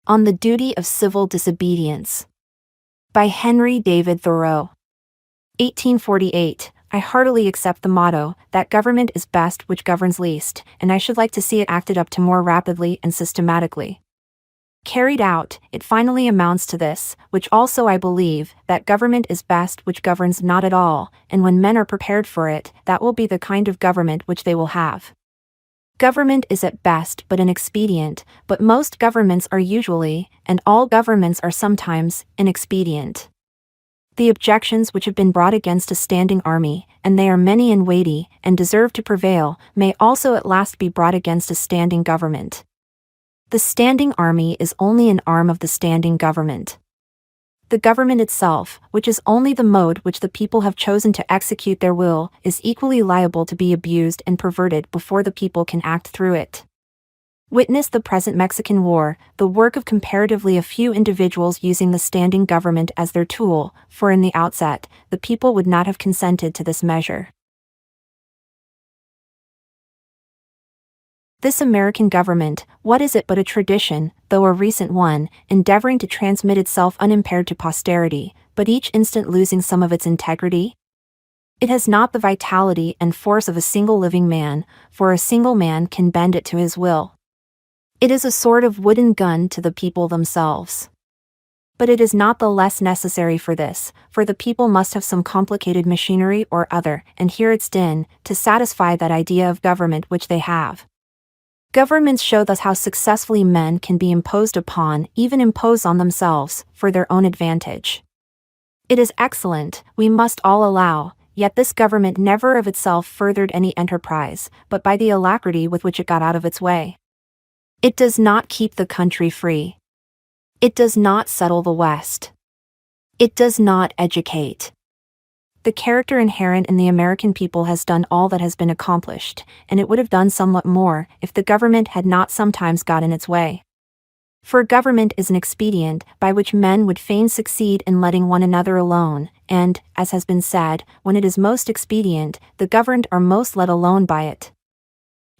On the Duty of Civil Disobedience. By Henry David Thoreau. 1848. I heartily accept the motto, that government is best which governs least, and I should like to see it acted up to more rapidly and systematically. Carried out, it finally amounts to this, which also I believe, that government is best which governs not at all, and when men are prepared for it, that will be the kind of government which they will have. Government is at best but an expedient, but most governments are usually, and all governments are sometimes, inexpedient. The objections which have been brought against a standing army, and they are many and weighty, and deserve to prevail, may also at last be brought against a standing government. The standing army is only an arm of the standing government. The government itself, which is only the mode which the people have chosen to execute their will, is equally liable to be abused and perverted before the people can act through it. Witness the present Mexican War, the work of comparatively a few individuals using the standing government as their tool, for in the outset, the people would not have consented to this measure. This American government, what is it but a tradition, though a recent one, endeavoring to transmit itself unimpaired to posterity, but each instant losing some of its integrity? It has not the vitality and force of a single living man, for a single man can bend it to his will. It is a sort of wooden gun to the people themselves. But it is not the less necessary for this, for the people must have some complicated machinery or other, and hear its din, to satisfy that idea of government which they have. Governments show thus how successfully men can be imposed upon, even impose on themselves, for their own advantage. It is excellent, we must all allow, yet this government never of itself furthered any enterprise, but by the alacrity with which it got out of its way. It does not keep the country free. It does not settle the West. It does not educate. The character inherent in the American people has done all that has been accomplished, and it would have done somewhat more, if the government had not sometimes got in its way. For government is an expedient, by which men would fain succeed in letting one another alone, and, as has been said, when it is most expedient, the governed are most let alone by it.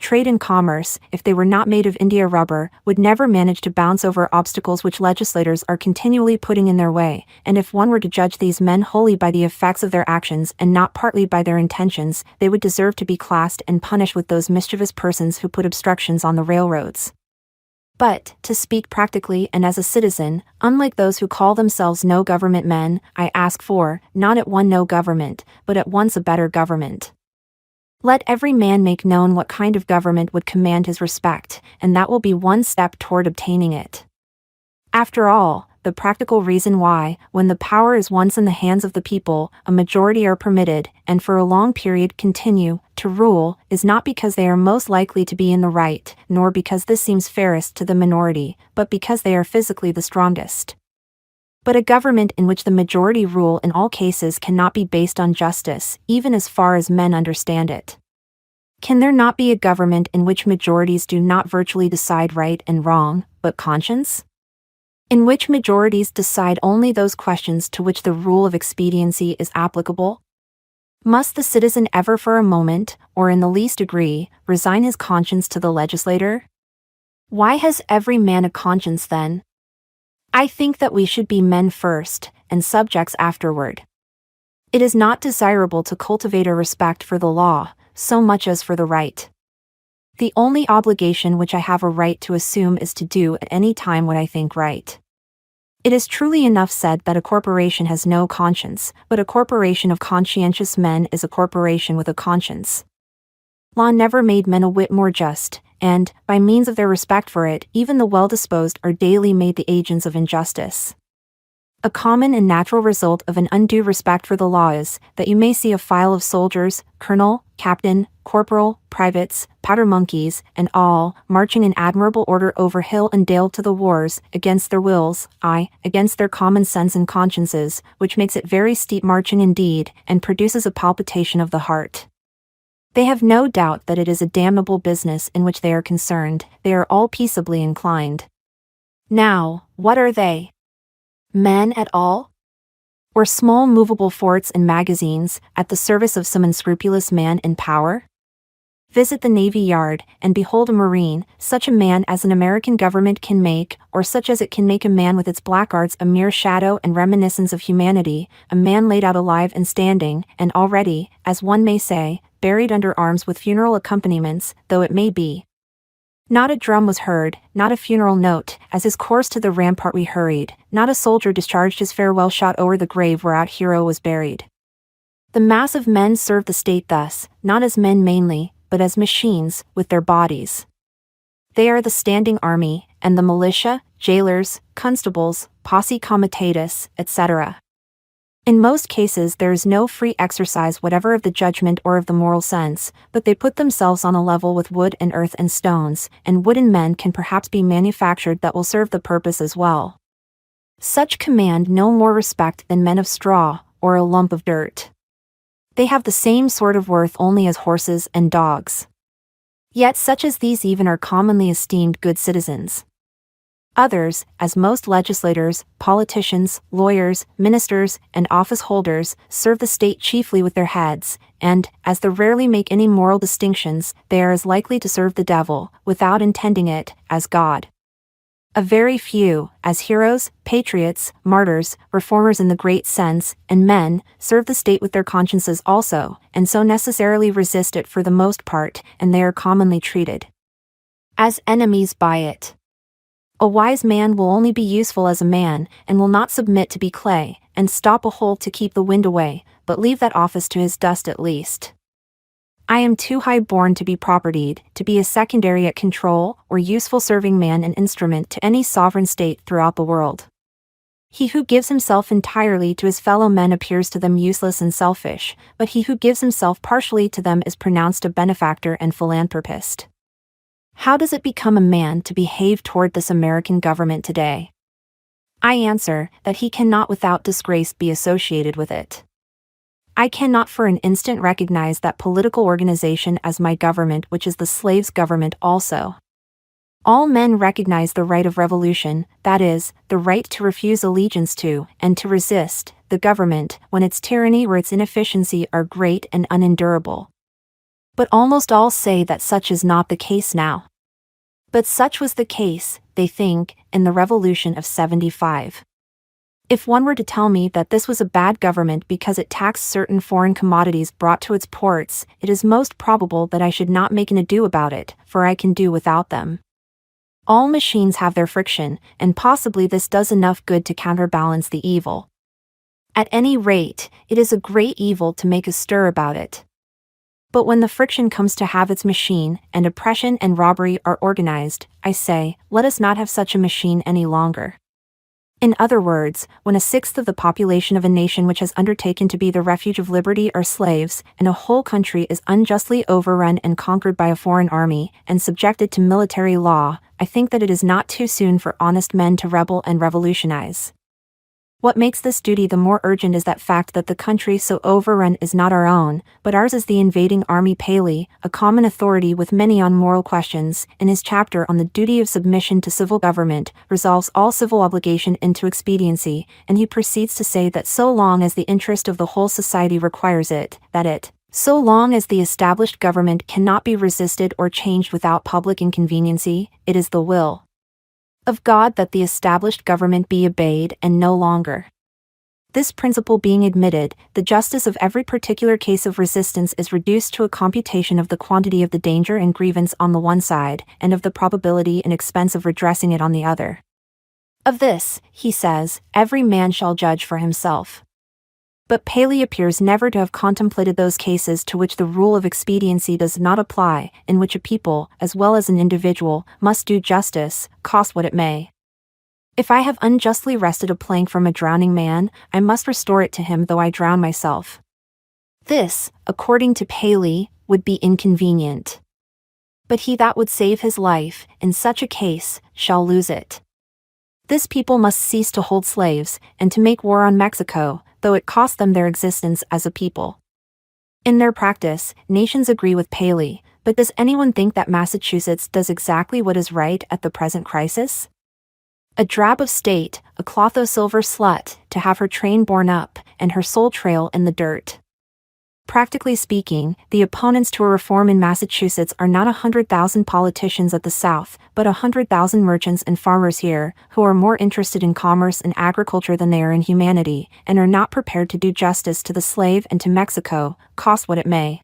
Trade and commerce, if they were not made of India rubber, would never manage to bounce over obstacles which legislators are continually putting in their way, and if one were to judge these men wholly by the effects of their actions and not partly by their intentions, they would deserve to be classed and punished with those mischievous persons who put obstructions on the railroads. But, to speak practically and as a citizen, unlike those who call themselves no government men, I ask for, not at one no government, but at once a better government. Let every man make known what kind of government would command his respect, and that will be one step toward obtaining it. After all, the practical reason why, when the power is once in the hands of the people, a majority are permitted, and for a long period continue, to rule, is not because they are most likely to be in the right, nor because this seems fairest to the minority, but because they are physically the strongest. But a government in which the majority rule in all cases cannot be based on justice, even as far as men understand it. Can there not be a government in which majorities do not virtually decide right and wrong, but conscience? In which majorities decide only those questions to which the rule of expediency is applicable? Must the citizen ever for a moment, or in the least degree, resign his conscience to the legislator? Why has every man a conscience then? I think that we should be men first, and subjects afterward. It is not desirable to cultivate a respect for the law, so much as for the right. The only obligation which I have a right to assume is to do at any time what I think right. It is truly enough said that a corporation has no conscience, but a corporation of conscientious men is a corporation with a conscience. Law never made men a whit more just, and, by means of their respect for it, even the well-disposed are daily made the agents of injustice. A common and natural result of an undue respect for the law is, that you may see a file of soldiers, colonel, captain, corporal, privates, powder monkeys, and all, marching in admirable order over hill and dale to the wars, against their wills, aye, against their common sense and consciences, which makes it very steep marching indeed, and produces a palpitation of the heart. They have no doubt that it is a damnable business in which they are concerned, they are all peaceably inclined. Now, what are they? Men at all? Or small movable forts and magazines, at the service of some unscrupulous man in power? Visit the Navy Yard, and behold a Marine, such a man as an American government can make, or such as it can make a man with its blackguards a mere shadow and reminiscence of humanity, a man laid out alive and standing, and already, as one may say, buried under arms with funeral accompaniments, though it may be. Not a drum was heard, not a funeral note, as his course to the rampart we hurried, not a soldier discharged his farewell shot o'er the grave where our hero was buried. The mass of men served the state thus, not as men mainly, but as machines, with their bodies. They are the standing army, and the militia, jailers, constables, posse comitatus, etc. In most cases there is no free exercise whatever of the judgment or of the moral sense, but they put themselves on a level with wood and earth and stones, and wooden men can perhaps be manufactured that will serve the purpose as well. Such command no more respect than men of straw, or a lump of dirt. They have the same sort of worth only as horses and dogs. Yet such as these even are commonly esteemed good citizens. Others, as most legislators, politicians, lawyers, ministers, and office holders, serve the state chiefly with their heads, and, as they rarely make any moral distinctions, they are as likely to serve the devil, without intending it, as God. A very few, as heroes, patriots, martyrs, reformers in the great sense, and men, serve the state with their consciences also, and so necessarily resist it for the most part, and they are commonly treated as enemies by it. A wise man will only be useful as a man, and will not submit to be clay, and stop a hole to keep the wind away, but leave that office to his dust at least. I am too high born to be propertied, to be a secondary at control, or useful serving man and instrument to any sovereign state throughout the world. He who gives himself entirely to his fellow men appears to them useless and selfish, but he who gives himself partially to them is pronounced a benefactor and philanthropist. How does it become a man to behave toward this American government today? I answer that he cannot without disgrace be associated with it. I cannot for an instant recognize that political organization as my government, which is the slave's government also. All men recognize the right of revolution, that is, the right to refuse allegiance to, and to resist, the government, when its tyranny or its inefficiency are great and unendurable. But almost all say that such is not the case now. But such was the case, they think, in the Revolution of '75. If one were to tell me that this was a bad government because it taxed certain foreign commodities brought to its ports, it is most probable that I should not make an ado about it, for I can do without them. All machines have their friction, and possibly this does enough good to counterbalance the evil. At any rate, it is a great evil to make a stir about it. But when the friction comes to have its machine, and oppression and robbery are organized, I say, let us not have such a machine any longer. In other words, when a sixth of the population of a nation which has undertaken to be the refuge of liberty are slaves, and a whole country is unjustly overrun and conquered by a foreign army, and subjected to military law, I think that it is not too soon for honest men to rebel and revolutionize. What makes this duty the more urgent is that fact that the country so overrun is not our own, but ours is the invading army. Paley, a common authority with many on moral questions, in his chapter on the duty of submission to civil government, resolves all civil obligation into expediency, and he proceeds to say that so long as the interest of the whole society requires it, so long as the established government cannot be resisted or changed without public inconveniency, it is the will of God that the established government be obeyed and no longer. This principle being admitted, the justice of every particular case of resistance is reduced to a computation of the quantity of the danger and grievance on the one side, and of the probability and expense of redressing it on the other. Of this, he says, every man shall judge for himself. But Paley appears never to have contemplated those cases to which the rule of expediency does not apply, in which a people, as well as an individual, must do justice, cost what it may. If I have unjustly wrested a plank from a drowning man, I must restore it to him though I drown myself. This, according to Paley, would be inconvenient. But he that would save his life, in such a case, shall lose it. This people must cease to hold slaves, and to make war on Mexico, though it cost them their existence as a people. In their practice, nations agree with Paley, but does anyone think that Massachusetts does exactly what is right at the present crisis? A drab of state, a clotho silver slut, to have her train borne up, and her soul trail in the dirt. Practically speaking, the opponents to a reform in Massachusetts are not 100,000 politicians at the South, but 100,000 merchants and farmers here, who are more interested in commerce and agriculture than they are in humanity, and are not prepared to do justice to the slave and to Mexico, cost what it may.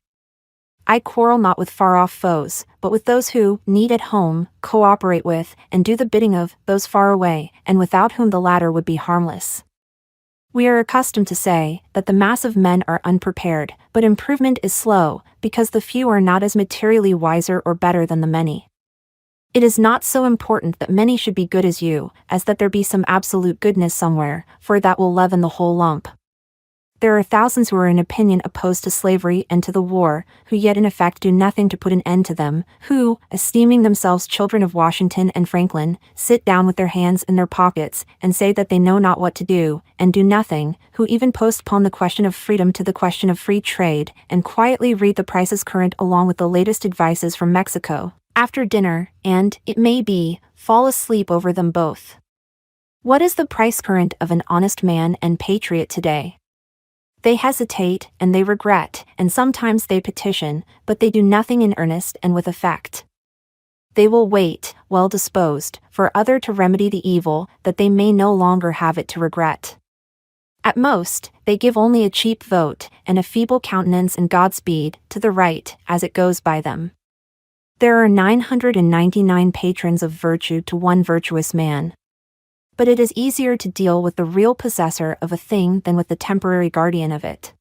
I quarrel not with far-off foes, but with those who, need at home, cooperate with, and do the bidding of, those far away, and without whom the latter would be harmless. We are accustomed to say that the mass of men are unprepared, but improvement is slow, because the few are not as materially wiser or better than the many. It is not so important that many should be good as you, as that there be some absolute goodness somewhere, for that will leaven the whole lump. There are thousands who are in opinion opposed to slavery and to the war, who yet in effect do nothing to put an end to them, who, esteeming themselves children of Washington and Franklin, sit down with their hands in their pockets, and say that they know not what to do, and do nothing, who even postpone the question of freedom to the question of free trade, and quietly read the prices current along with the latest advices from Mexico, after dinner, and, it may be, fall asleep over them both. What is the price current of an honest man and patriot today? They hesitate, and they regret, and sometimes they petition, but they do nothing in earnest and with effect. They will wait, well disposed, for other to remedy the evil, that they may no longer have it to regret. At most, they give only a cheap vote, and a feeble countenance and Godspeed, to the right, as it goes by them. There are 999 patrons of virtue to one virtuous man. But it is easier to deal with the real possessor of a thing than with the temporary guardian of it.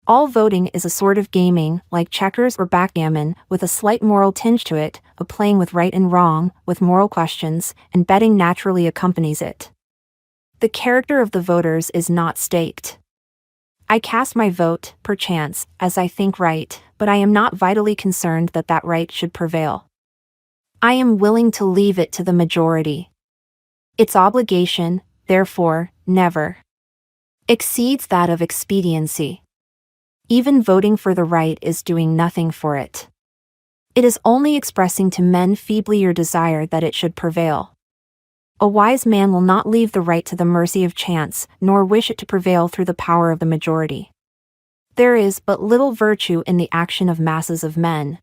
All voting is a sort of gaming, like checkers or backgammon, with a slight moral tinge to it, a playing with right and wrong, with moral questions, and betting naturally accompanies it. The character of the voters is not staked. I cast my vote, perchance, as I think right, but I am not vitally concerned that that right should prevail. I am willing to leave it to the majority. Its obligation, therefore, never exceeds that of expediency. Even voting for the right is doing nothing for it. It is only expressing to men feebly your desire that it should prevail. A wise man will not leave the right to the mercy of chance, nor wish it to prevail through the power of the majority. There is but little virtue in the action of masses of men.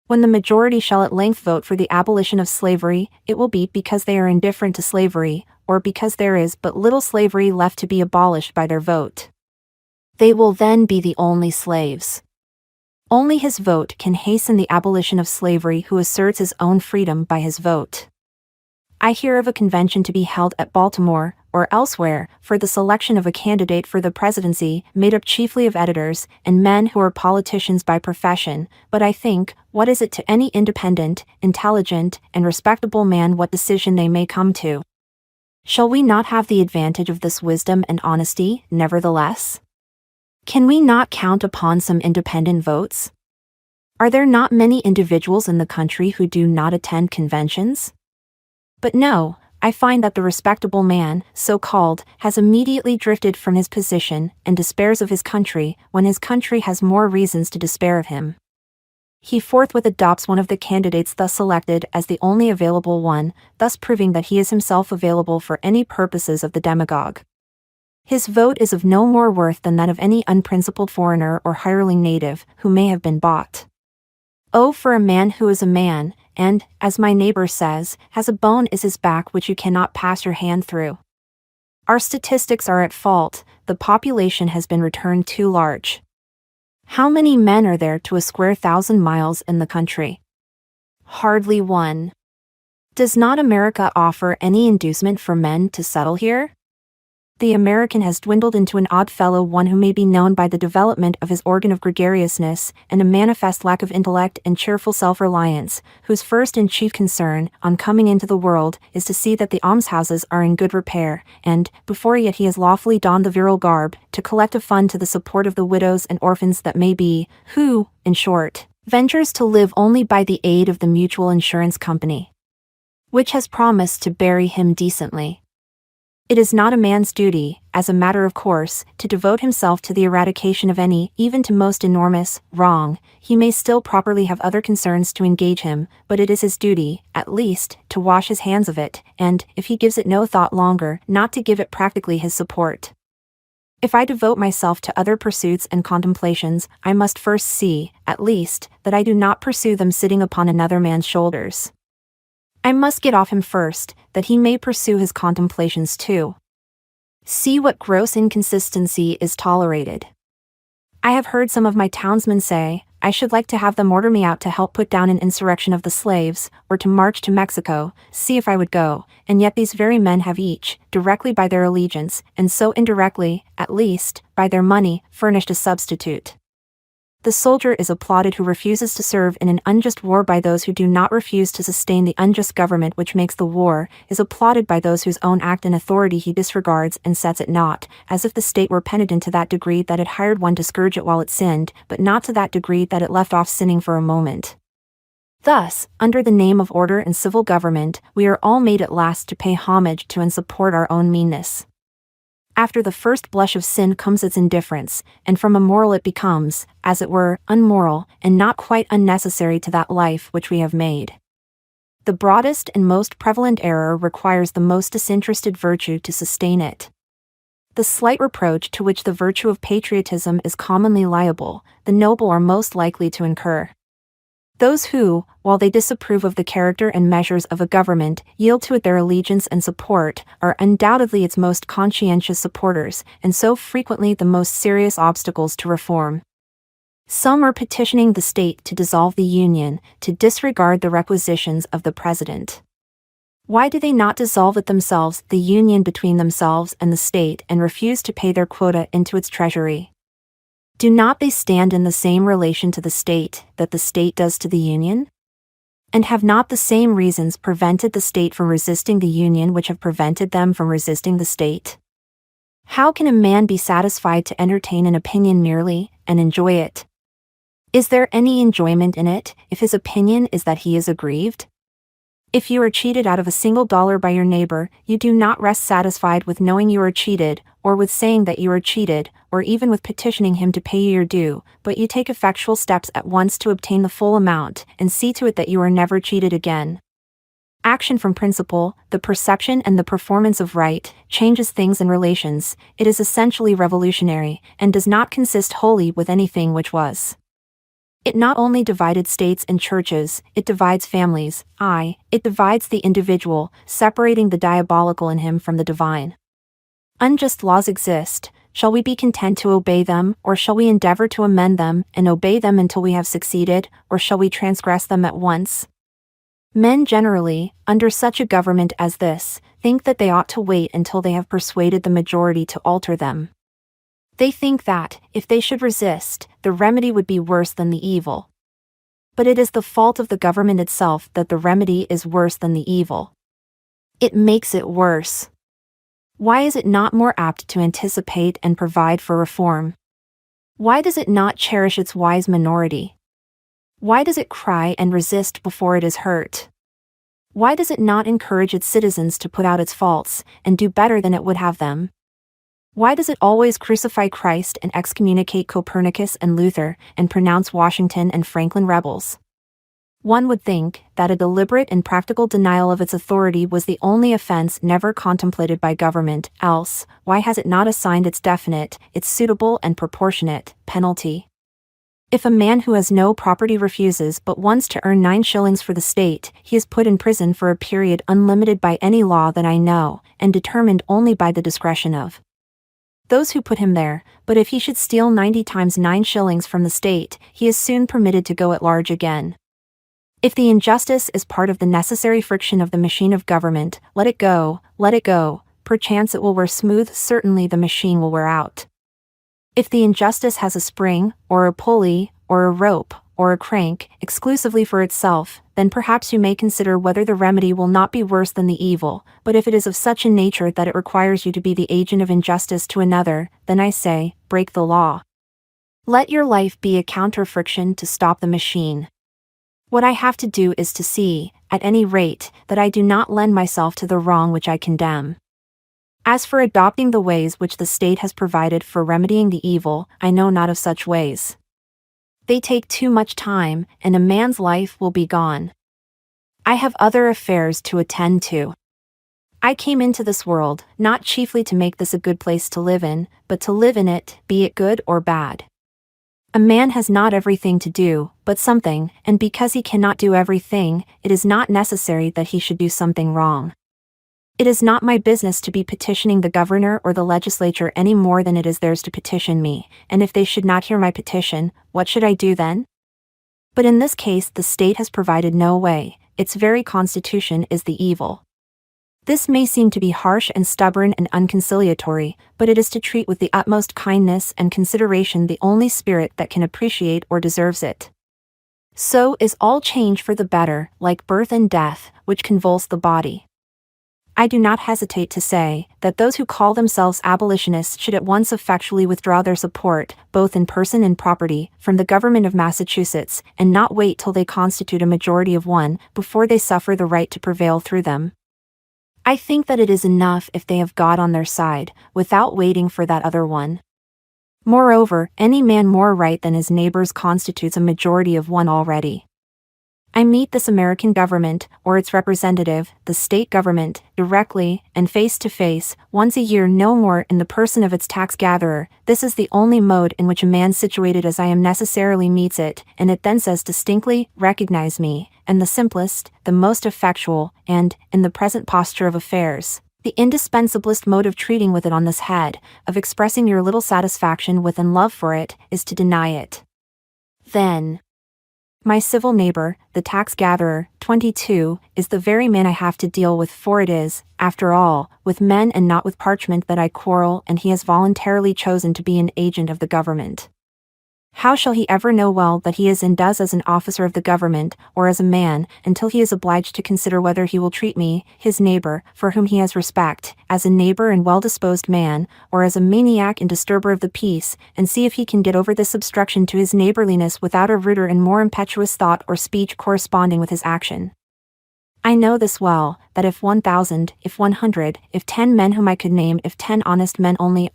When the majority shall at length vote for the abolition of slavery, it will be because they are indifferent to slavery, or because there is but little slavery left to be abolished by their vote. They will then be the only slaves. Only his vote can hasten the abolition of slavery who asserts his own freedom by his vote. I hear of a convention to be held at Baltimore, or elsewhere, for the selection of a candidate for the presidency, made up chiefly of editors, and men who are politicians by profession, but I think, what is it to any independent, intelligent, and respectable man what decision they may come to? Shall we not have the advantage of this wisdom and honesty, nevertheless? Can we not count upon some independent votes? Are there not many individuals in the country who do not attend conventions? But no, I find that the respectable man, so called, has immediately drifted from his position, and despairs of his country, when his country has more reasons to despair of him. He forthwith adopts one of the candidates thus selected as the only available one, thus proving that he is himself available for any purposes of the demagogue. His vote is of no more worth than that of any unprincipled foreigner or hireling native, who may have been bought. Oh, for a man who is a man, and, as my neighbor says, has a bone is his back which you cannot pass your hand through. Our statistics are at fault, the population has been returned too large. How many men are there to a square 1,000 miles in the country? Hardly one. Does not America offer any inducement for men to settle here? The American has dwindled into an odd fellow, one who may be known by the development of his organ of gregariousness, and a manifest lack of intellect and cheerful self-reliance, whose first and chief concern, on coming into the world, is to see that the almshouses are in good repair, and, before yet he has lawfully donned the virile garb, to collect a fund to the support of the widows and orphans that may be, who, in short, ventures to live only by the aid of the Mutual Insurance Company, which has promised to bury him decently. It is not a man's duty, as a matter of course, to devote himself to the eradication of any, even to most enormous, wrong. He may still properly have other concerns to engage him, but it is his duty, at least, to wash his hands of it, and, if he gives it no thought longer, not to give it practically his support. If I devote myself to other pursuits and contemplations, I must first see, at least, that I do not pursue them sitting upon another man's shoulders. I must get off him first, that he may pursue his contemplations too. See what gross inconsistency is tolerated. I have heard some of my townsmen say, I should like to have them order me out to help put down an insurrection of the slaves, or to march to Mexico, see if I would go, and yet these very men have each, directly by their allegiance, and so indirectly, at least, by their money, furnished a substitute. The soldier is applauded who refuses to serve in an unjust war by those who do not refuse to sustain the unjust government which makes the war, is applauded by those whose own act and authority he disregards and sets at naught, as if the state were penitent to that degree that it hired one to scourge it while it sinned, but not to that degree that it left off sinning for a moment. Thus, under the name of order and civil government, we are all made at last to pay homage to and support our own meanness. After the first blush of sin comes its indifference, and from immoral it becomes, as it were, unmoral, and not quite unnecessary to that life which we have made. The broadest and most prevalent error requires the most disinterested virtue to sustain it. The slight reproach to which the virtue of patriotism is commonly liable, the noble are most likely to incur. Those who, while they disapprove of the character and measures of a government, yield to it their allegiance and support, are undoubtedly its most conscientious supporters, and so frequently the most serious obstacles to reform. Some are petitioning the state to dissolve the Union, to disregard the requisitions of the President. Why do they not dissolve it themselves, the union between themselves and the state, and refuse to pay their quota into its treasury? Do not they stand in the same relation to the state that the state does to the union? And have not the same reasons prevented the state from resisting the union which have prevented them from resisting the state? How can a man be satisfied to entertain an opinion merely, and enjoy it? Is there any enjoyment in it, if his opinion is that he is aggrieved? If you are cheated out of a single dollar by your neighbor, you do not rest satisfied with knowing you are cheated, or with saying that you are cheated, or even with petitioning him to pay you your due, but you take effectual steps at once to obtain the full amount, and see to it that you are never cheated again. Action from principle, the perception and the performance of right, changes things and relations. It is essentially revolutionary, and does not consist wholly with anything which was. It not only divided states and churches, it divides families, it divides the individual, separating the diabolical in him from the divine. Unjust laws exist. Shall we be content to obey them, or shall we endeavor to amend them, and obey them until we have succeeded, or shall we transgress them at once? Men generally, under such a government as this, think that they ought to wait until they have persuaded the majority to alter them. They think that, if they should resist, the remedy would be worse than the evil. But it is the fault of the government itself that the remedy is worse than the evil. It makes it worse. Why is it not more apt to anticipate and provide for reform? Why does it not cherish its wise minority? Why does it cry and resist before it is hurt? Why does it not encourage its citizens to put out its faults, and do better than it would have them? Why does it always crucify Christ and excommunicate Copernicus and Luther, and pronounce Washington and Franklin rebels? One would think that a deliberate and practical denial of its authority was the only offense never contemplated by government, else, why has it not assigned its definite, its suitable and proportionate, penalty? If a man who has no property refuses but wants to earn 9 shillings for the state, he is put in prison for a period unlimited by any law that I know, and determined only by the discretion of those who put him there, but if he should steal 90 times 9 shillings from the state, he is soon permitted to go at large again. If the injustice is part of the necessary friction of the machine of government, let it go, perchance it will wear smooth, certainly the machine will wear out. If the injustice has a spring, or a pulley, or a rope, or a crank, exclusively for itself, then perhaps you may consider whether the remedy will not be worse than the evil, but if it is of such a nature that it requires you to be the agent of injustice to another, then I say, break the law. Let your life be a counter-friction to stop the machine. What I have to do is to see, at any rate, that I do not lend myself to the wrong which I condemn. As for adopting the ways which the state has provided for remedying the evil, I know not of such ways. They take too much time, and a man's life will be gone. I have other affairs to attend to. I came into this world, not chiefly to make this a good place to live in, but to live in it, be it good or bad. A man has not everything to do, but something, and because he cannot do everything, it is not necessary that he should do something wrong. It is not my business to be petitioning the governor or the legislature any more than it is theirs to petition me, and if they should not hear my petition, what should I do then? But in this case the state has provided no way, its very constitution is the evil. This may seem to be harsh and stubborn and unconciliatory, but it is to treat with the utmost kindness and consideration the only spirit that can appreciate or deserves it. So is all change for the better, like birth and death, which convulse the body. I do not hesitate to say that those who call themselves abolitionists should at once effectually withdraw their support, both in person and property, from the government of Massachusetts, and not wait till they constitute a majority of one, before they suffer the right to prevail through them. I think that it is enough if they have God on their side, without waiting for that other one. Moreover, any man more right than his neighbors constitutes a majority of one already. I meet this American government, or its representative, the state government, directly, and face to face, once a year no more, in the person of its tax gatherer. This is the only mode in which a man situated as I am necessarily meets it, and it then says distinctly, recognize me, and the simplest, the most effectual, and, in the present posture of affairs, the indispensablest mode of treating with it on this head, of expressing your little satisfaction with and love for it, is to deny it. Then, my civil neighbor, the tax gatherer, 22, is the very man I have to deal with, for it is, after all, with men and not with parchment that I quarrel, and he has voluntarily chosen to be an agent of the government. How shall he ever know well that he is and does as an officer of the government, or as a man, until he is obliged to consider whether he will treat me, his neighbor, for whom he has respect, as a neighbor and well-disposed man, or as a maniac and disturber of the peace, and see if he can get over this obstruction to his neighborliness without a ruder and more impetuous thought or speech corresponding with his action? I know this well, that if 1,000, if 100, if 10 men whom I could name, if 10 honest men only,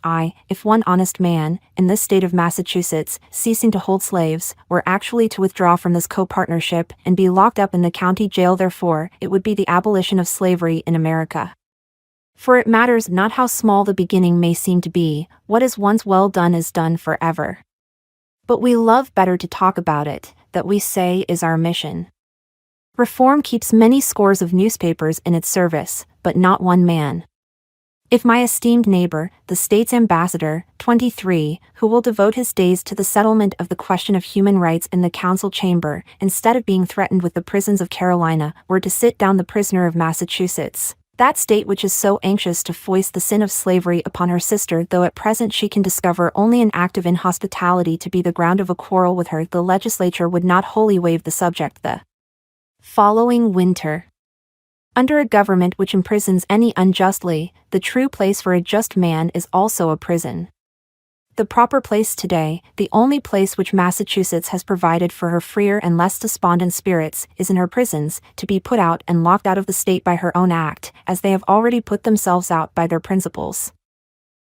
if one honest man, in this state of Massachusetts, ceasing to hold slaves, were actually to withdraw from this co-partnership, and be locked up in the county jail therefore, it would be the abolition of slavery in America. For it matters not how small the beginning may seem to be, what is once well done is done forever. But we love better to talk about it, that we say is our mission. Reform keeps many scores of newspapers in its service, but not one man. If my esteemed neighbor, the state's ambassador, 23, who will devote his days to the settlement of the question of human rights in the council chamber, instead of being threatened with the prisons of Carolina, were to sit down the prisoner of Massachusetts, that state which is so anxious to foist the sin of slavery upon her sister, though at present she can discover only an act of inhospitality to be the ground of a quarrel with her, the legislature would not wholly waive the subject the following winter. Under a government which imprisons any unjustly, the true place for a just man is also a prison. The proper place today, the only place which Massachusetts has provided for her freer and less despondent spirits, is in her prisons, to be put out and locked out of the state by her own act, as they have already put themselves out by their principles.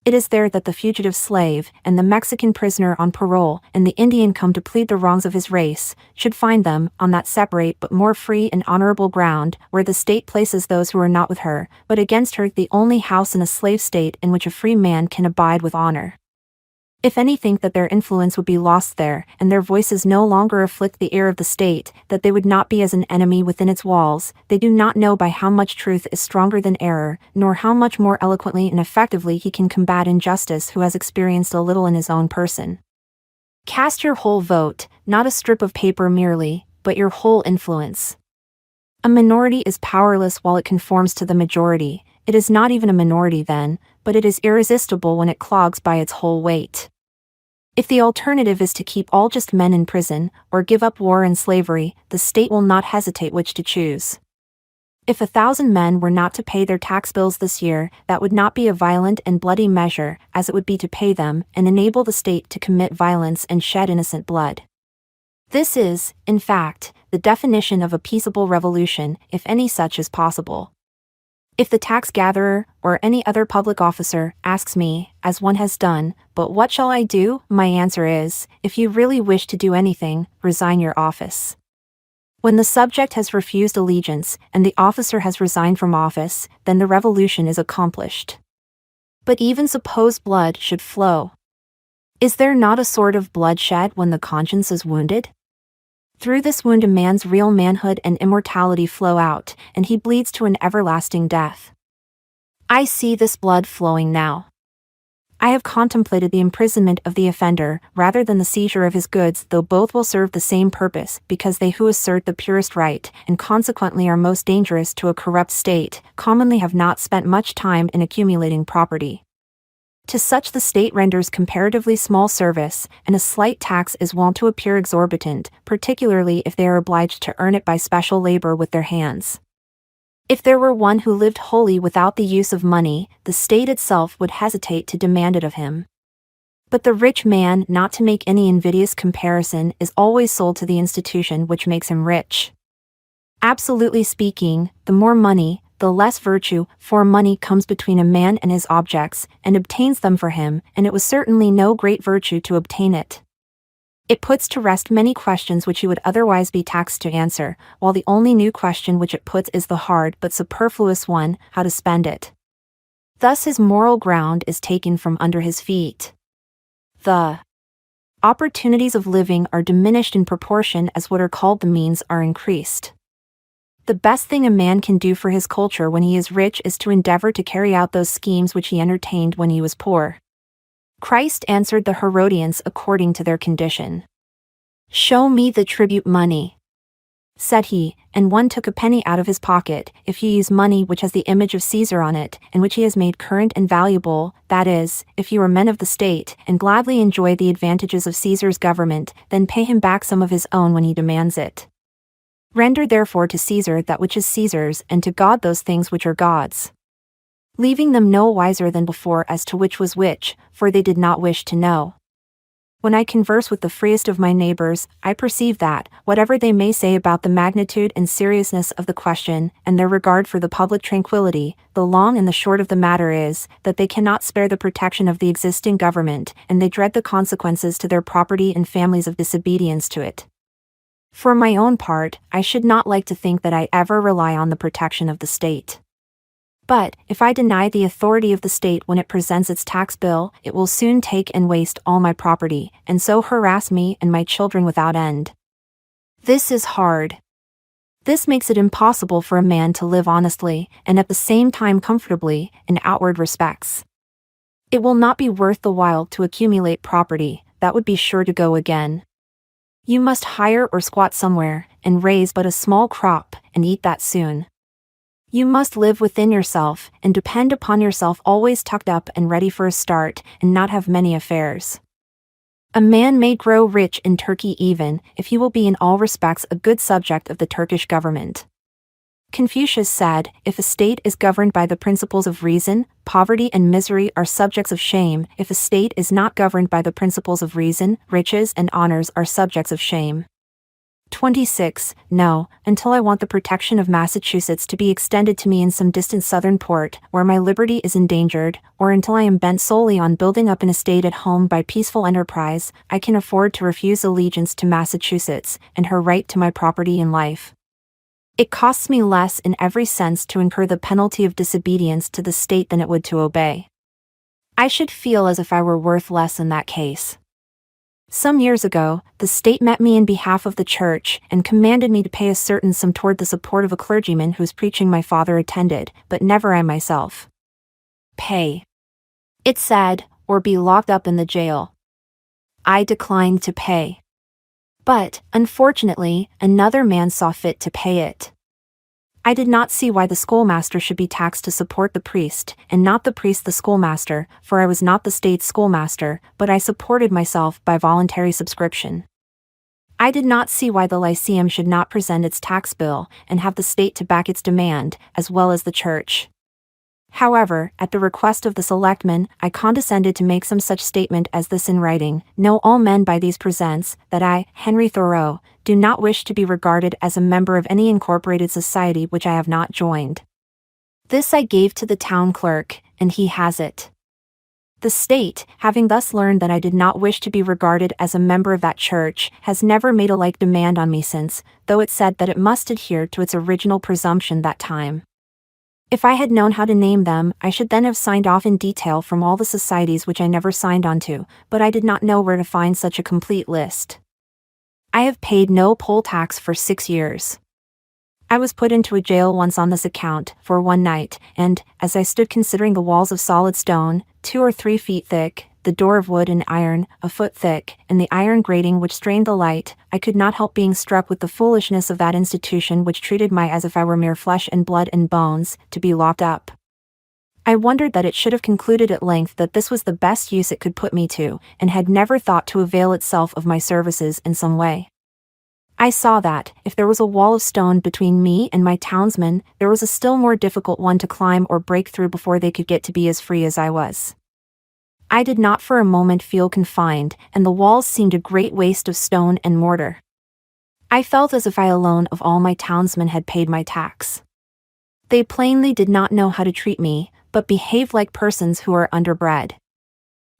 It is there that the fugitive slave, and the Mexican prisoner on parole, and the Indian come to plead the wrongs of his race, should find them, on that separate but more free and honorable ground, where the state places those who are not with her, but against her, the only house in a slave state in which a free man can abide with honor. If any think that their influence would be lost there, and their voices no longer afflict the ear of the state, that they would not be as an enemy within its walls, they do not know by how much truth is stronger than error, nor how much more eloquently and effectively he can combat injustice who has experienced a little in his own person. Cast your whole vote, not a strip of paper merely, but your whole influence. A minority is powerless while it conforms to the majority. It is not even a minority then, but it is irresistible when it clogs by its whole weight. If the alternative is to keep all just men in prison, or give up war and slavery, the state will not hesitate which to choose. If 1,000 men were not to pay their tax bills this year, that would not be a violent and bloody measure, as it would be to pay them, and enable the state to commit violence and shed innocent blood. This is, in fact, the definition of a peaceable revolution, if any such is possible. If the tax gatherer, or any other public officer, asks me, as one has done, but what shall I do? My answer is, if you really wish to do anything, resign your office. When the subject has refused allegiance, and the officer has resigned from office, then the revolution is accomplished. But even suppose blood should flow. Is there not a sort of bloodshed when the conscience is wounded? Through this wound a man's real manhood and immortality flow out, and he bleeds to an everlasting death. I see this blood flowing now. I have contemplated the imprisonment of the offender, rather than the seizure of his goods, though both will serve the same purpose, because they who assert the purest right, and consequently are most dangerous to a corrupt state, commonly have not spent much time in accumulating property. To such the state renders comparatively small service, and a slight tax is wont to appear exorbitant, particularly if they are obliged to earn it by special labor with their hands. If there were one who lived wholly without the use of money, the state itself would hesitate to demand it of him. But the rich man, not to make any invidious comparison, is always sold to the institution which makes him rich. Absolutely speaking, the more money, the less virtue, for money comes between a man and his objects, and obtains them for him, and it was certainly no great virtue to obtain it. It puts to rest many questions which he would otherwise be taxed to answer, while the only new question which it puts is the hard but superfluous one, how to spend it. Thus his moral ground is taken from under his feet. The opportunities of living are diminished in proportion as what are called the means are increased. The best thing a man can do for his culture when he is rich is to endeavor to carry out those schemes which he entertained when he was poor. Christ answered the Herodians according to their condition. "Show me the tribute money," said he, and one took a penny out of his pocket. "If you use money which has the image of Caesar on it, and which he has made current and valuable, that is, if you are men of the state, and gladly enjoy the advantages of Caesar's government, then pay him back some of his own when he demands it. Render therefore to Caesar that which is Caesar's, and to God those things which are God's." Leaving them no wiser than before as to which was which, for they did not wish to know. When I converse with the freest of my neighbors, I perceive that, whatever they may say about the magnitude and seriousness of the question, and their regard for the public tranquility, the long and the short of the matter is, that they cannot spare the protection of the existing government, and they dread the consequences to their property and families of disobedience to it. For my own part, I should not like to think that I ever rely on the protection of the state. But, if I deny the authority of the state when it presents its tax bill, it will soon take and waste all my property, and so harass me and my children without end. This is hard. This makes it impossible for a man to live honestly, and at the same time comfortably, in outward respects. It will not be worth the while to accumulate property, that would be sure to go again. You must hire or squat somewhere, and raise but a small crop, and eat that soon. You must live within yourself, and depend upon yourself, always tucked up and ready for a start, and not have many affairs. A man may grow rich in Turkey even, if he will be in all respects a good subject of the Turkish government. Confucius said, "If a state is governed by the principles of reason, poverty and misery are subjects of shame. If a state is not governed by the principles of reason, riches and honors are subjects of shame." 26. No, until I want the protection of Massachusetts to be extended to me in some distant southern port, where my liberty is endangered, or until I am bent solely on building up an estate at home by peaceful enterprise, I can afford to refuse allegiance to Massachusetts, and her right to my property in life. It costs me less in every sense to incur the penalty of disobedience to the state than it would to obey. I should feel as if I were worth less in that case. Some years ago, the state met me in behalf of the church, and commanded me to pay a certain sum toward the support of a clergyman whose preaching my father attended, but never I myself. Pay, it said, or be locked up in the jail. I declined to pay. But, unfortunately, another man saw fit to pay it. I did not see why the schoolmaster should be taxed to support the priest, and not the priest the schoolmaster, for I was not the state's schoolmaster, but I supported myself by voluntary subscription. I did not see why the lyceum should not present its tax bill, and have the state to back its demand, as well as the church. However, at the request of the selectmen, I condescended to make some such statement as this in writing: "Know all men by these presents, that I, Henry Thoreau, do not wish to be regarded as a member of any incorporated society which I have not joined." This I gave to the town clerk, and he has it. The state, having thus learned that I did not wish to be regarded as a member of that church, has never made a like demand on me since, though it said that it must adhere to its original presumption that time. If I had known how to name them, I should then have signed off in detail from all the societies which I never signed on to, but I did not know where to find such a complete list. I have paid no poll tax for 6 years. I was put into a jail once on this account, for one night, and, as I stood considering the walls of solid stone, 2 or 3 feet thick, the door of wood and iron, a foot thick, and the iron grating which strained the light, I could not help being struck with the foolishness of that institution which treated me as if I were mere flesh and blood and bones, to be locked up. I wondered that it should have concluded at length that this was the best use it could put me to, and had never thought to avail itself of my services in some way. I saw that, if there was a wall of stone between me and my townsmen, there was a still more difficult one to climb or break through before they could get to be as free as I was. I did not for a moment feel confined, and the walls seemed a great waste of stone and mortar. I felt as if I alone of all my townsmen had paid my tax. They plainly did not know how to treat me, but behaved like persons who are underbred.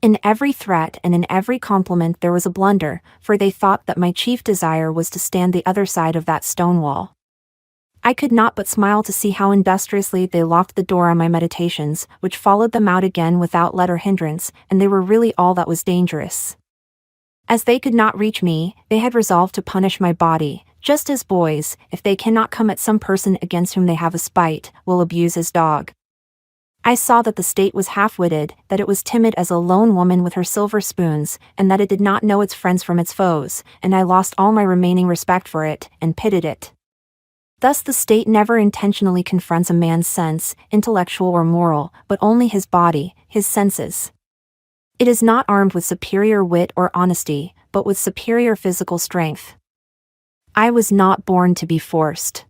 In every threat and in every compliment there was a blunder, for they thought that my chief desire was to stand the other side of that stone wall. I could not but smile to see how industriously they locked the door on my meditations, which followed them out again without let or hindrance, and they were really all that was dangerous. As they could not reach me, they had resolved to punish my body, just as boys, if they cannot come at some person against whom they have a spite, will abuse his dog. I saw that the state was half-witted, that it was timid as a lone woman with her silver spoons, and that it did not know its friends from its foes, and I lost all my remaining respect for it, and pitied it. Thus the state never intentionally confronts a man's sense, intellectual or moral, but only his body, his senses. It is not armed with superior wit or honesty, but with superior physical strength. I was not born to be forced.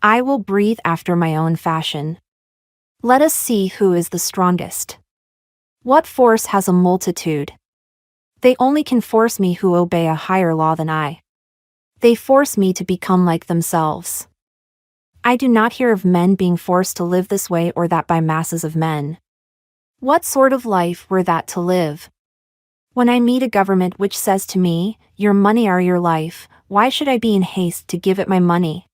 I will breathe after my own fashion. Let us see who is the strongest. What force has a multitude? They only can force me who obey a higher law than I. They force me to become like themselves. I do not hear of men being forced to live this way or that by masses of men. What sort of life were that to live? When I meet a government which says to me, "Your money are your life," why should I be in haste to give it my money?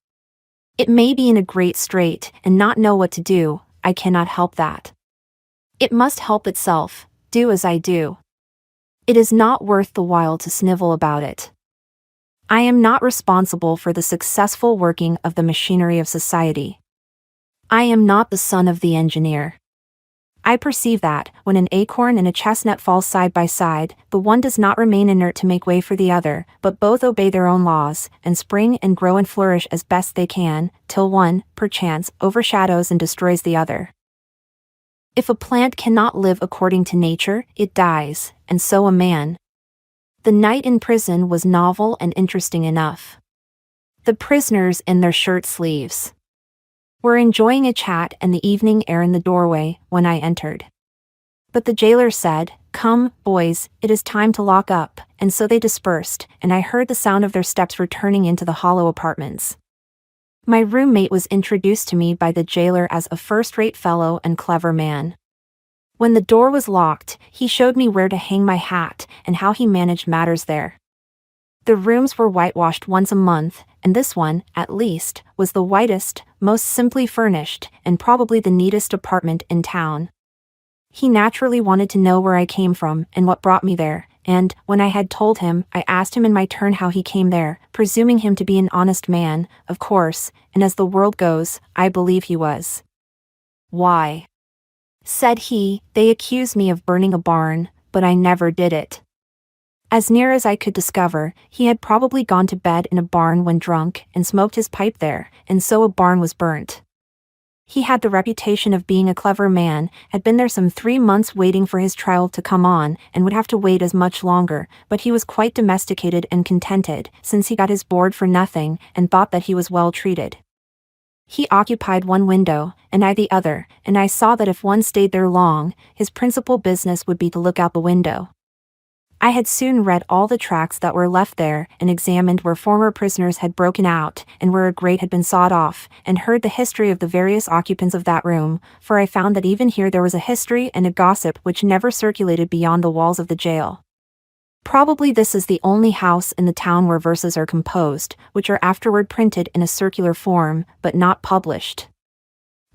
It may be in a great strait and not know what to do, I cannot help that. It must help itself, do as I do. It is not worth the while to snivel about it. I am not responsible for the successful working of the machinery of society. I am not the son of the engineer. I perceive that, when an acorn and a chestnut fall side by side, the one does not remain inert to make way for the other, but both obey their own laws, and spring and grow and flourish as best they can, till one, perchance, overshadows and destroys the other. If a plant cannot live according to nature, it dies, and so a man. The night in prison was novel and interesting enough. The prisoners in their shirt sleeves were enjoying a chat and the evening air in the doorway, when I entered. But the jailer said, "Come, boys, it is time to lock up," and so they dispersed, and I heard the sound of their steps returning into the hollow apartments. My roommate was introduced to me by the jailer as a first-rate fellow and clever man. When the door was locked, he showed me where to hang my hat, and how he managed matters there. The rooms were whitewashed once a month, and this one, at least, was the whitest, most simply furnished, and probably the neatest apartment in town. He naturally wanted to know where I came from and what brought me there, and, when I had told him, I asked him in my turn how he came there, presuming him to be an honest man, of course, and as the world goes, I believe he was. "Why," said he, "they accuse me of burning a barn, but I never did it." As near as I could discover, he had probably gone to bed in a barn when drunk and smoked his pipe there, and so a barn was burnt. He had the reputation of being a clever man, had been there some 3 months waiting for his trial to come on, and would have to wait as much longer, but he was quite domesticated and contented, since he got his board for nothing, and thought that he was well treated. He occupied one window, and I the other, and I saw that if one stayed there long, his principal business would be to look out the window. I had soon read all the tracts that were left there, and examined where former prisoners had broken out, and where a grate had been sawed off, and heard the history of the various occupants of that room, for I found that even here there was a history and a gossip which never circulated beyond the walls of the jail. Probably this is the only house in the town where verses are composed, which are afterward printed in a circular form, but not published.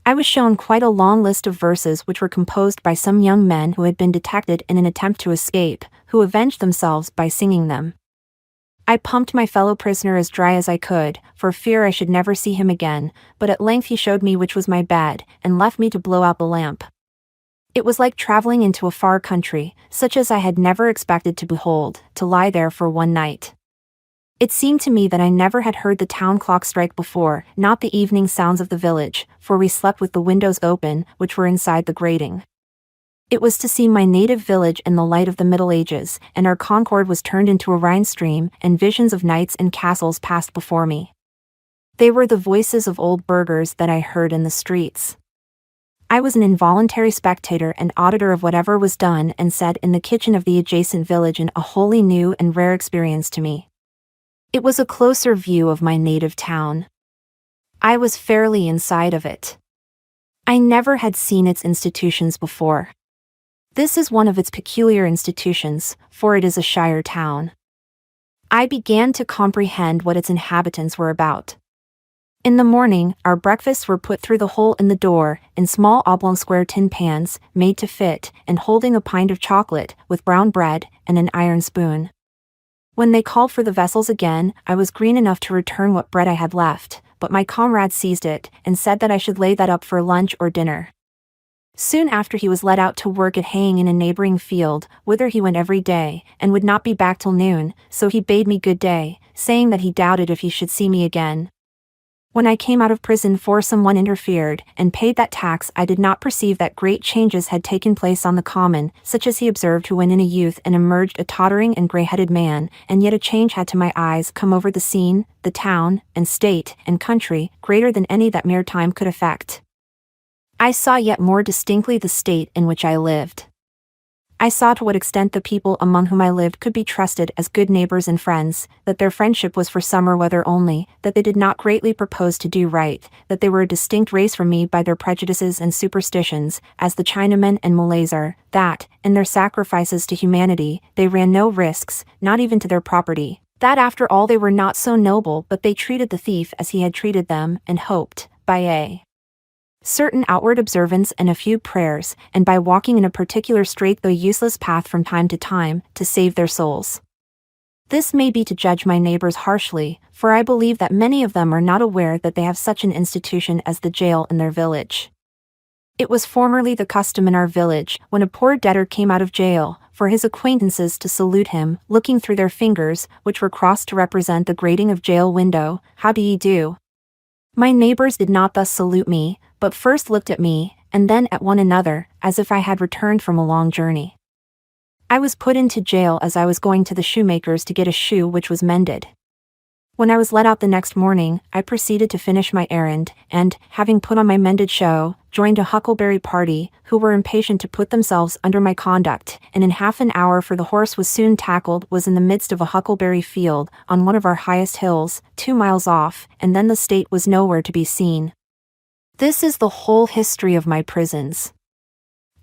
I was shown quite a long list of verses which were composed by some young men who had been detected in an attempt to escape, who avenged themselves by singing them. I pumped my fellow prisoner as dry as I could, for fear I should never see him again, but at length he showed me which was my bed, and left me to blow out the lamp. It was like traveling into a far country, such as I had never expected to behold, to lie there for one night. It seemed to me that I never had heard the town clock strike before, not the evening sounds of the village, for we slept with the windows open, which were inside the grating. It was to see my native village in the light of the Middle Ages, and our concord was turned into a Rhine stream, and visions of knights and castles passed before me. They were the voices of old burghers that I heard in the streets. I was an involuntary spectator and auditor of whatever was done and said in the kitchen of the adjacent village, in a wholly new and rare experience to me. It was a closer view of my native town. I was fairly inside of it. I never had seen its institutions before. This is one of its peculiar institutions, for it is a shire town. I began to comprehend what its inhabitants were about. In the morning, our breakfasts were put through the hole in the door, in small oblong square tin pans, made to fit, and holding a pint of chocolate, with brown bread, and an iron spoon. When they called for the vessels again, I was green enough to return what bread I had left, but my comrade seized it, and said that I should lay that up for lunch or dinner. Soon after he was let out to work at haying in a neighboring field, whither he went every day, and would not be back till noon, so he bade me good day, saying that he doubted if he should see me again. When I came out of prison, for someone interfered, and paid that tax, I did not perceive that great changes had taken place on the common, such as he observed who went in a youth and emerged a tottering and grey-headed man, and yet a change had to my eyes come over the scene, the town, and state, and country, greater than any that mere time could effect. I saw yet more distinctly the state in which I lived. I saw to what extent the people among whom I lived could be trusted as good neighbors and friends, that their friendship was for summer weather only, that they did not greatly propose to do right, that they were a distinct race from me by their prejudices and superstitions, as the Chinamen and Malays are, that, in their sacrifices to humanity, they ran no risks, not even to their property, that after all they were not so noble but they treated the thief as he had treated them, and hoped, by a certain outward observance and a few prayers, and by walking in a particular straight though useless path from time to time, to save their souls. This may be to judge my neighbors harshly, for I believe that many of them are not aware that they have such an institution as the jail in their village. It was formerly the custom in our village, when a poor debtor came out of jail, for his acquaintances to salute him, looking through their fingers, which were crossed to represent the grating of jail window, "How do ye do?" My neighbors did not thus salute me, but first looked at me, and then at one another, as if I had returned from a long journey. I was put into jail as I was going to the shoemaker's to get a shoe which was mended. When I was let out the next morning, I proceeded to finish my errand, and, having put on my mended shoe, joined a huckleberry party, who were impatient to put themselves under my conduct, and in half an hour, for the horse was soon tackled, was in the midst of a huckleberry field, on one of our highest hills, 2 miles off, and then the state was nowhere to be seen. This is the whole history of my prisons.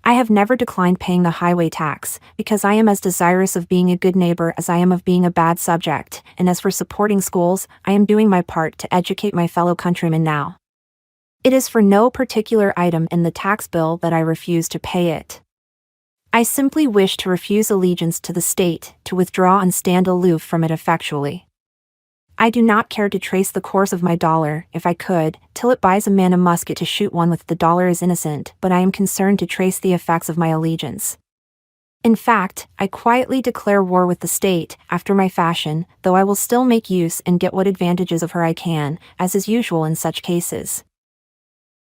I have never declined paying the highway tax, because I am as desirous of being a good neighbor as I am of being a bad subject, and as for supporting schools, I am doing my part to educate my fellow countrymen now. It is for no particular item in the tax bill that I refuse to pay it. I simply wish to refuse allegiance to the state, to withdraw and stand aloof from it effectually. I do not care to trace the course of my dollar, if I could, till it buys a man a musket to shoot one with. The dollar is innocent, but I am concerned to trace the effects of my allegiance. In fact, I quietly declare war with the state, after my fashion, though I will still make use and get what advantages of her I can, as is usual in such cases.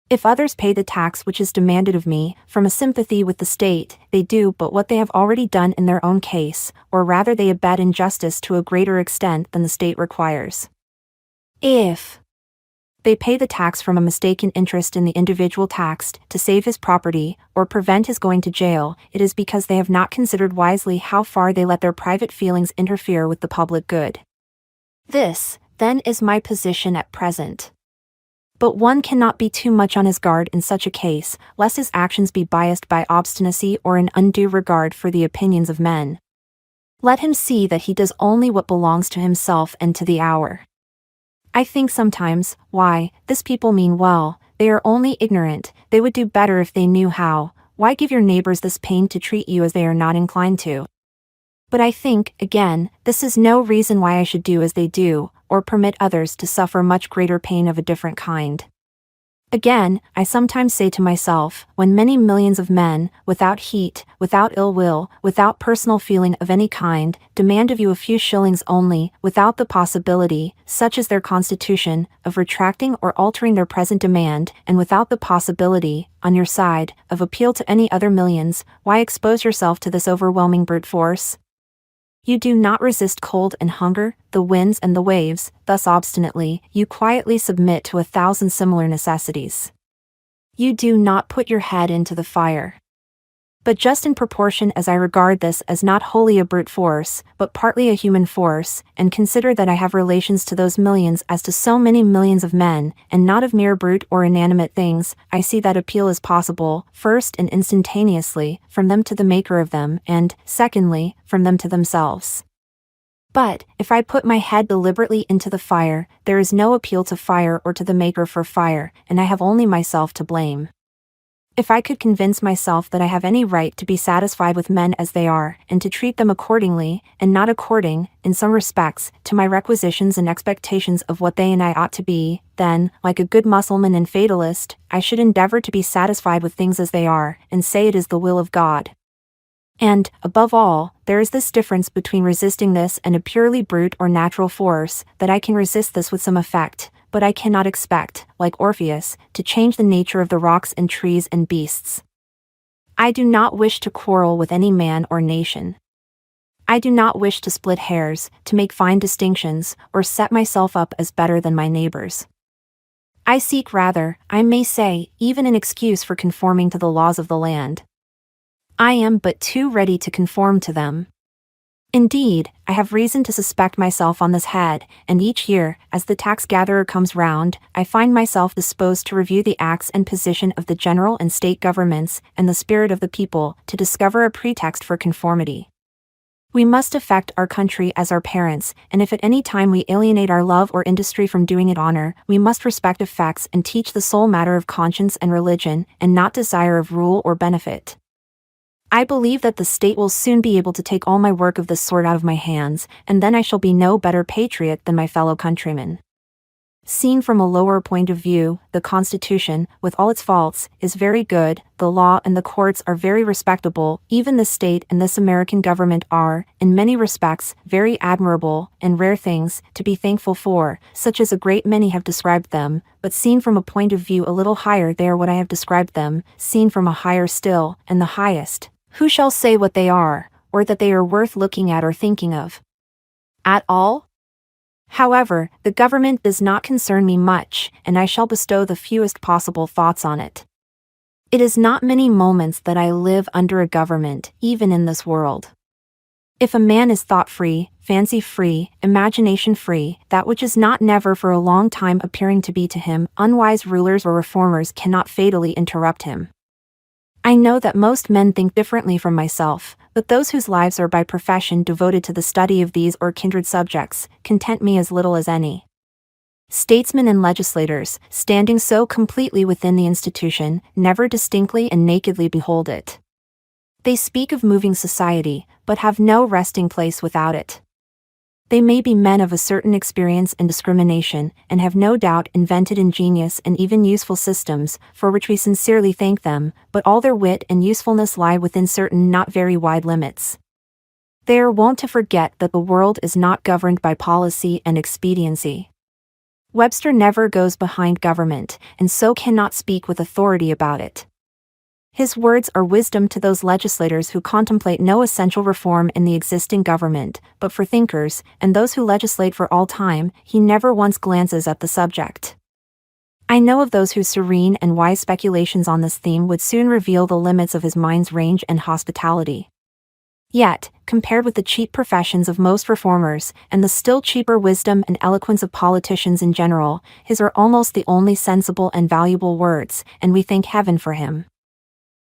If others pay the tax which is demanded of me, from a sympathy with the state, they do but what they have already done in their own case, or rather they abet injustice to a greater extent than the state requires. If They pay the tax from a mistaken interest in the individual taxed to save his property or prevent his going to jail. It is because they have not considered wisely how far they let their private feelings interfere with the public good. This, then, is my position at present. But one cannot be too much on his guard in such a case, lest his actions be biased by obstinacy or an undue regard for the opinions of men. Let him see that he does only what belongs to himself and to the hour. I think sometimes, why, this people mean well, they are only ignorant, they would do better if they knew how. Why give your neighbors this pain to treat you as they are not inclined to? But I think, again, this is no reason why I should do as they do, or permit others to suffer much greater pain of a different kind. Again, I sometimes say to myself, when many millions of men, without heat, without ill will, without personal feeling of any kind, demand of you a few shillings only, without the possibility, such is their constitution, of retracting or altering their present demand, and without the possibility, on your side, of appeal to any other millions, why expose yourself to this overwhelming brute force? You do not resist cold and hunger, the winds and the waves, thus obstinately, you quietly submit to 1,000 similar necessities. You do not put your head into the fire. But just in proportion as I regard this as not wholly a brute force, but partly a human force, and consider that I have relations to those millions as to so many millions of men, and not of mere brute or inanimate things, I see that appeal is possible, first and instantaneously, from them to the maker of them, and, secondly, from them to themselves. But, if I put my head deliberately into the fire, there is no appeal to fire or to the maker for fire, and I have only myself to blame. If I could convince myself that I have any right to be satisfied with men as they are, and to treat them accordingly, and not according, in some respects, to my requisitions and expectations of what they and I ought to be, then, like a good Mussulman and fatalist, I should endeavor to be satisfied with things as they are, and say it is the will of God. And, above all, there is this difference between resisting this and a purely brute or natural force, that I can resist this with some effect, but I cannot expect, like Orpheus, to change the nature of the rocks and trees and beasts. I do not wish to quarrel with any man or nation. I do not wish to split hairs, to make fine distinctions, or set myself up as better than my neighbors. I seek rather, I may say, even an excuse for conforming to the laws of the land. I am but too ready to conform to them. Indeed, I have reason to suspect myself on this head, and each year, as the tax-gatherer comes round, I find myself disposed to review the acts and position of the general and state governments, and the spirit of the people, to discover a pretext for conformity. We must affect our country as our parents, and if at any time we alienate our love or industry from doing it honor, we must respect effects and teach the sole matter of conscience and religion, and not desire of rule or benefit. I believe that the state will soon be able to take all my work of this sort out of my hands, and then I shall be no better patriot than my fellow countrymen. Seen from a lower point of view, the Constitution, with all its faults, is very good, the law and the courts are very respectable, even the state and this American government are, in many respects, very admirable, and rare things, to be thankful for, such as a great many have described them, but seen from a point of view a little higher they are what I have described them, seen from a higher still, and the highest. Who shall say what they are, or that they are worth looking at or thinking of? At all? However, the government does not concern me much, and I shall bestow the fewest possible thoughts on it. It is not many moments that I live under a government, even in this world. If a man is thought-free, fancy-free, imagination-free, that which is not never for a long time appearing to be to him, unwise rulers or reformers cannot fatally interrupt him. I know that most men think differently from myself, but those whose lives are by profession devoted to the study of these or kindred subjects, content me as little as any. Statesmen and legislators, standing so completely within the institution, never distinctly and nakedly behold it. They speak of moving society, but have no resting place without it. They may be men of a certain experience and discrimination, and have no doubt invented ingenious and even useful systems, for which we sincerely thank them, but all their wit and usefulness lie within certain not very wide limits. They are wont to forget that the world is not governed by policy and expediency. Webster never goes behind government, and so cannot speak with authority about it. His words are wisdom to those legislators who contemplate no essential reform in the existing government, but for thinkers, and those who legislate for all time, he never once glances at the subject. I know of those whose serene and wise speculations on this theme would soon reveal the limits of his mind's range and hospitality. Yet, compared with the cheap professions of most reformers, and the still cheaper wisdom and eloquence of politicians in general, his are almost the only sensible and valuable words, and we thank heaven for him.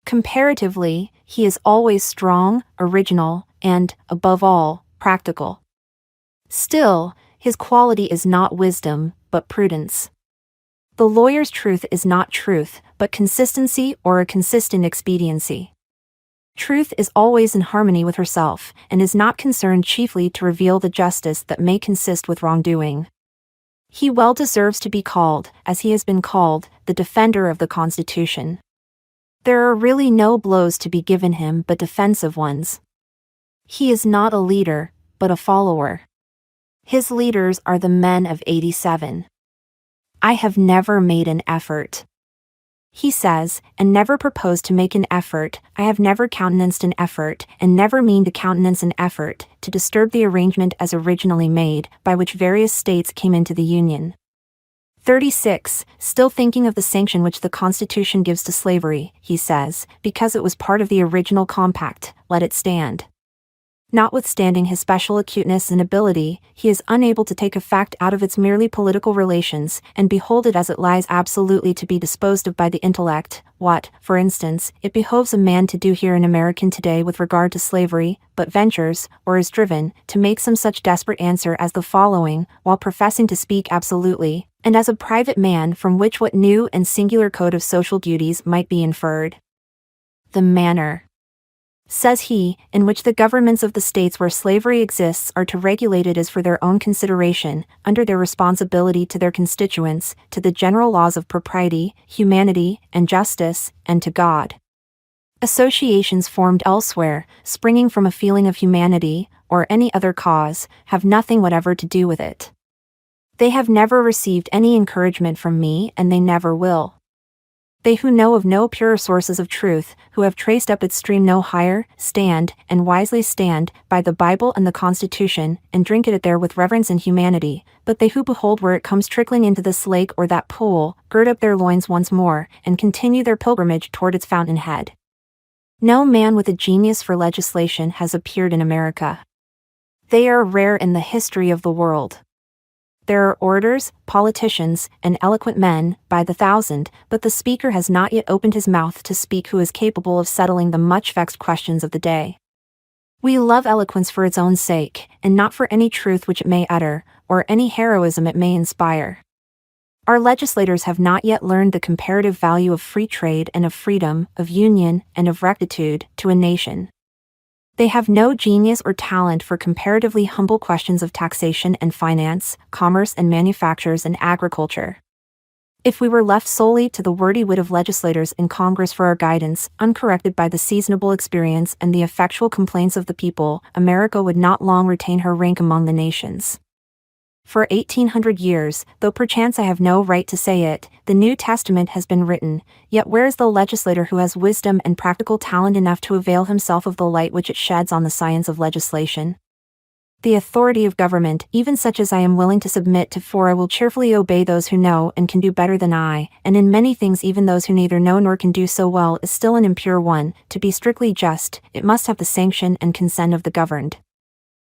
Comparatively, he is always strong, original, and, above all, practical. Still, his quality is not wisdom, but prudence. The lawyer's truth is not truth, but consistency or a consistent expediency. Truth is always in harmony with herself, and is not concerned chiefly to reveal the justice that may consist with wrongdoing. He well deserves to be called, as he has been called, the defender of the Constitution. There are really no blows to be given him but defensive ones. He is not a leader, but a follower. His leaders are the men of '87. I have never made an effort, he says, and never proposed to make an effort. I have never countenanced an effort, and never mean to countenance an effort, to disturb the arrangement as originally made, by which various states came into the Union. 36. Still thinking of the sanction which the Constitution gives to slavery, he says, because it was part of the original compact, let it stand. Notwithstanding his special acuteness and ability, he is unable to take a fact out of its merely political relations, and behold it as it lies absolutely to be disposed of by the intellect, what, for instance, it behoves a man to do here in American today with regard to slavery, but ventures, or is driven, to make some such desperate answer as the following, while professing to speak absolutely, and as a private man, from which what new and singular code of social duties might be inferred. The manner, says he, in which the governments of the states where slavery exists are to regulate it is for their own consideration, under their responsibility to their constituents, to the general laws of propriety, humanity, and justice, and to God. Associations formed elsewhere, springing from a feeling of humanity, or any other cause, have nothing whatever to do with it. They have never received any encouragement from me, and they never will. They who know of no purer sources of truth, who have traced up its stream no higher, stand, and wisely stand, by the Bible and the Constitution, and drink it there with reverence and humanity, but they who behold where it comes trickling into this lake or that pool, gird up their loins once more, and continue their pilgrimage toward its fountainhead. No man with a genius for legislation has appeared in America. They are rare in the history of the world. There are orators, politicians, and eloquent men, by the thousand, but the speaker has not yet opened his mouth to speak who is capable of settling the much vexed questions of the day. We love eloquence for its own sake, and not for any truth which it may utter, or any heroism it may inspire. Our legislators have not yet learned the comparative value of free trade and of freedom, of union, and of rectitude, to a nation. They have no genius or talent for comparatively humble questions of taxation and finance, commerce and manufactures and agriculture. If we were left solely to the wordy wit of legislators in Congress for our guidance, uncorrected by the seasonable experience and the effectual complaints of the people, America would not long retain her rank among the nations. For 1800 years, though perchance I have no right to say it, the New Testament has been written, yet where is the legislator who has wisdom and practical talent enough to avail himself of the light which it sheds on the science of legislation? The authority of government, even such as I am willing to submit to, for I will cheerfully obey those who know and can do better than I, and in many things even those who neither know nor can do so well, is still an impure one. To be strictly just, it must have the sanction and consent of the governed.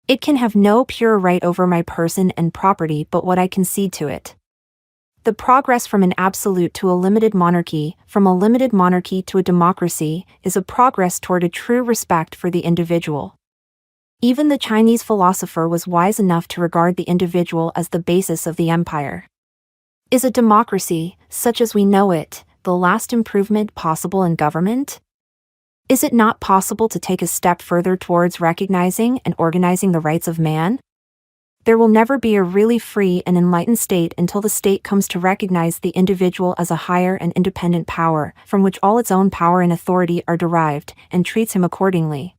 It can have no pure right over my person and property but what I concede to it. The progress from an absolute to a limited monarchy, from a limited monarchy to a democracy, is a progress toward a true respect for the individual. Even the Chinese philosopher was wise enough to regard the individual as the basis of the empire. Is a democracy, such as we know it, the last improvement possible in government? Is it not possible to take a step further towards recognizing and organizing the rights of man? There will never be a really free and enlightened state until the state comes to recognize the individual as a higher and independent power, from which all its own power and authority are derived, and treats him accordingly.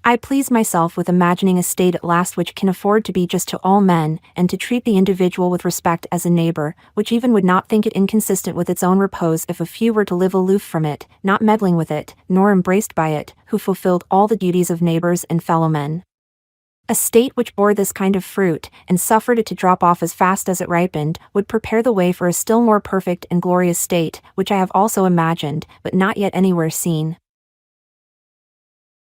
I please myself with imagining a state at last which can afford to be just to all men, and to treat the individual with respect as a neighbor, which even would not think it inconsistent with its own repose if a few were to live aloof from it, not meddling with it, nor embraced by it, who fulfilled all the duties of neighbors and fellow men. A state which bore this kind of fruit, and suffered it to drop off as fast as it ripened, would prepare the way for a still more perfect and glorious state, which I have also imagined, but not yet anywhere seen.